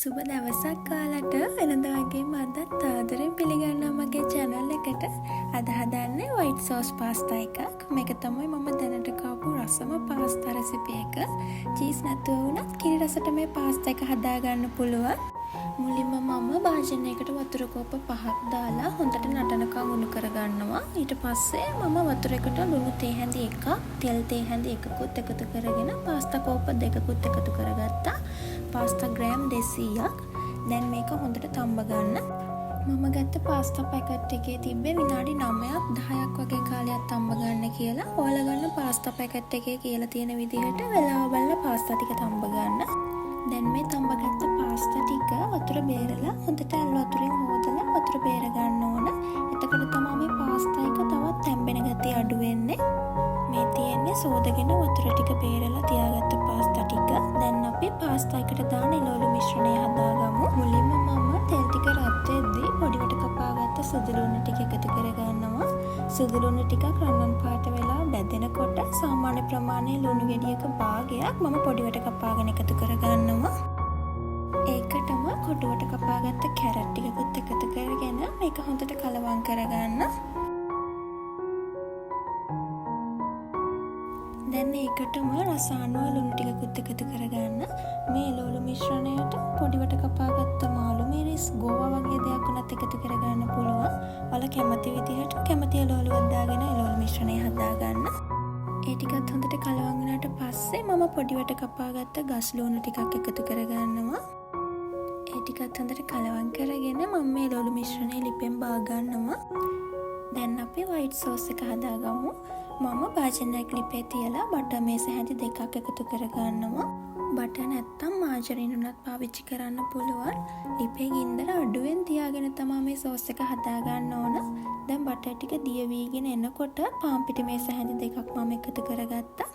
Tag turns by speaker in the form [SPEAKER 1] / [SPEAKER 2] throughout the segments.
[SPEAKER 1] සුබ දවසක් ඔයාලට. වෙනද වගේම අදත් ආදරෙන් පිළිගන්නවා මගේ channel එකට. අද හදන්නේ white sauce pasta එකක්. මේක තමයි මම දැනට කාපු රසම pasta recipe එක. cheese නැතුව වුණත් කිරි රසට මේ pasta එක හදා ගන්න පුළුවන්. මුලින්ම මම භාජනයකට වතුර කෝප 5ක් දාලා හොඳට නටනකම් උණු කරගන්නවා. ඊට පස්සේ මම වතුර එකට ලුණු තේ හැඳි එකක්, තෙල් තේ හැඳි එකකුත් එකතු කරගෙන pasta කෝප දෙකකුත් එකතු කරගත්තා. pasta gram 200ක්. දැන් මේක හොඳට තම්බ ගන්න. මම ගත්ත pasta packet එකේ තිබ්බේ විනාඩි 9ක් 10ක් වගේ කාලයක් තම්බ ගන්න කියලා. ඔයාලා ගන්න pasta packet එකේ කියලා තියෙන විදිහට වෙලාව බලලා pasta ටික තම්බ ගන්න. දැන් මේ තම්බගත්ත pasta ටික වතුර බේරලා හොඳට ඇල් වතුරින් හොදලා වතුර බේර ගන්න ඕන. එතකොට තමයි මේ pasta එක තවත් තැම්බෙන ගතිය අඩු වෙන්නේ. මේ තියෙන්නේ සෝදගෙන වතුර ටික බේරලා තියාගත්ත pasta ටික. දැන් අපි pasta එකට දාන එළවලු මිශ්‍රණය හදාගමු. මුලින්ම මම තෙල් ටික රත් වෙද්දී පොඩිවට කපාගත්ත සුදු ලුණු ටික එකතු කරගන්නවා. සුදු ලුණු ටිකක් රන්වන් පාට වෙලා බැදෙනකොට සාමාන්‍ය ප්‍රමාණයේ ලුණු ගෙඩියක භාගයක් මම පොඩිවට කපාගෙන එකතු කරගන්නවා. ඒකටම කොටුවට කපාගත්ත කැරට් ටිකකුත් එකතු කරගෙන මේක හොඳට කලවම් කරගන්න. දැන් ඒකටම රස අනුව ලුණු ටිකකුත් එකතු කරගන්න. මේ එළවලු මිශ්‍රණයට පොඩිවට කපාගත්ත මාළු මිරිස්, ගෝවා වගේ දෙයක් උනත් එකතු කරගන්න පුළුවන්. ඔයාලා කැමති විදිහට කැමති එළවලුවක් දාගෙන එළවලු මිශ්‍රණය හදාගන්න. ඒ ටිකත් හොඳට කලවම් වුණාට පස්සේ මම පොඩිවට කපාගත්ත ගස් ලුණු ටිකක් එකතු කරගන්නවා. ඒ ටිකත් හොඳට කලවම් කරගෙන මම මේ එළවලු මිශ්‍රණය ලිපෙන් බා ගන්නවා. දැන් අපි white sauce එක හදාගමු. මම භාජනයක් ලිපේ තියලා බටර් මේස හැඳි දෙකක් එකතු කරගන්නවා. බටර් නැත්තම් මාජරින් උනත් පාවිච්චි කරන්න පුළුවන්. ලිපේ ගින්දර අඩුවෙන් තියාගෙන තමයි මේ සෝස් එක හදා ගන්න ඕන. දැන් බටර් ටික දිය වීගෙන එනකොට පාන් පිටි මේස හැඳි දෙකක් මම එකතු කරගත්තා.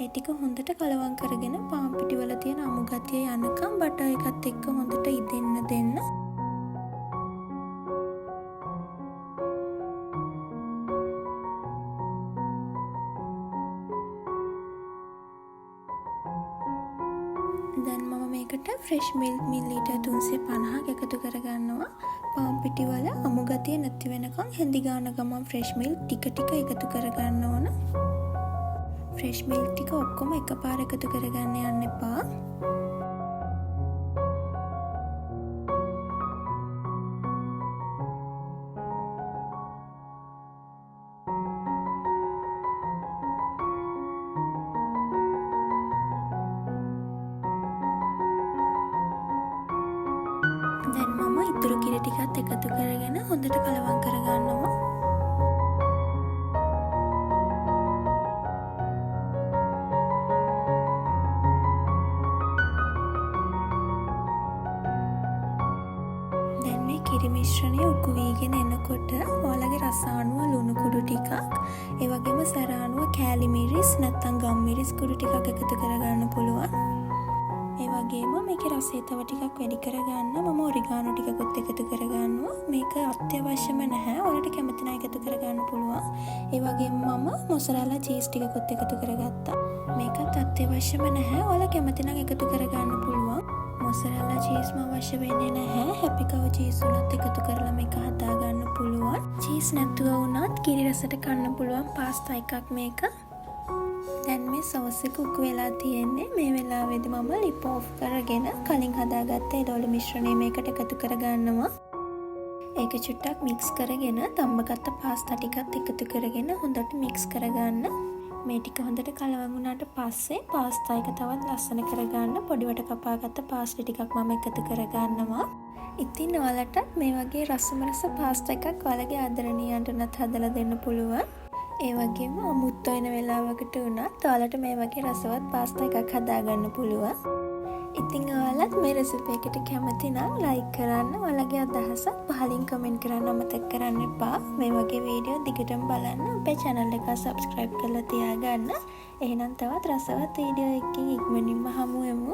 [SPEAKER 1] ඒ ටික හොඳට කලවම් කරගෙන පාන් පිටි වල තියෙන අමු ගතිය යනකම් බටර් එකත් එක්ක හොඳට ඉදෙන්න දෙන්න. දැන් මම මේකට ෆ්‍රෙෂ් මිල්ක් මිලිලීටර් 350ක් එකතු කරගන්නවා. පාන් පිටි වල අමු ගතිය නැති වෙනකන් හැඳි ගාන ගමන් ෆ්‍රෙෂ් මිල්ක් ටික ටික එකතු කරගන්න ඕන. ෆ්‍රෙෂ් මිල්ක් ටික ඔක්කොම එකපාර එකතු කරගන්න යන්න එපා. දැන් මම ඉතුරු කිරි ටිකත් එකතු කරගෙන හොඳට කලවම් කරගන්නවා. දැන් මේ කිරි මිශ්‍රණය උකු වීගෙන එනකොට ඔයාලගේ රස අනුව ලුණු කුඩු ටිකක්, ඒ වගේම සැර අනුව කෑලි මිරිස් නැත්නම් ගම් මිරිස් කුඩු ටිකක් එකතු කරගන්න පුළුවන්. ඒ වගේම මේකේ රසය තව ටිකක් වැඩි කරගන්න මම ඔරිගානෝ ටිකකුත් එකතු කරගන්නවා. මේක අත්‍යවශ්‍යම නැහැ. ඔයාලට කැමති නම් එකතු කරගන්න පුළුවන්. ඒ වගේම මම මොසරෙලා චීස් ටිකකුත් එකතු කරගත්තා. මේකත් අත්‍යවශ්‍යම නැහැ. ඔයාලා කැමති නම් එකතු කරගන්න පුළුවන්. මොසරෙලා චීස්ම අවශ්‍ය වෙන්නේ නැහැ. හැපි කව චීස් උනත් එකතු කරලා මේක හදා ගන්න පුළුවන්. චීස් නැතුව වුණත් කිරි රසට කන්න පුළුවන් පාස්තා එකක් මේක. දැන් මේ සෝස් එක උකු වෙලා තියෙන්නේ. මේ වෙලාවේදී මම ලිප් ඔෆ් කරගෙන කලින් හදාගත්ත එළවලු මිශ්‍රණය මේකට එකතු කරගන්නවා. ඒක චුට්ටක් මික්ස් කරගෙන තම්බගත්ත පාස්තා ටිකත් එකතු කරගෙන හොඳට මික්ස් කරගන්න. මේ ටික හොඳට කලවම් වුණාට පස්සේ පාස්තා එක තවත් ලස්සන කරගන්න පොඩිවට කපාගත්ත පාස්ලි ටිකක් මම එකතු කරගන්නවා. ඉතින් ඔයාලටත් මේ වගේ රසම රස පාස්තා එකක් ඔයාලගේ ආදරණීයන්ට උනත් හදලා දෙන්න පුළුවන්. ඒ වගේම අමුත්ත වෙන වෙලාවකට වුණත් ඔයාලට මේ වගේ රසවත් පාස්තා එකක් හදාගන්න පුළුවන්. ඉතින් ඔයාලත් මේ රෙසිපි එකට කැමති නම් ලයික් කරන්න, ඔයාලගේ අදහසත් පහලින් කමෙන්ට් කරන්න අමතක කරන්න එපා. මේ වගේ වීඩියෝ දිගටම බලන්න අපේ channel එක subscribe කරලා තියාගන්න. එහෙනම් තවත් රසවත් වීඩියෝ එකකින් ඉක්මනින්ම හමු වෙමු.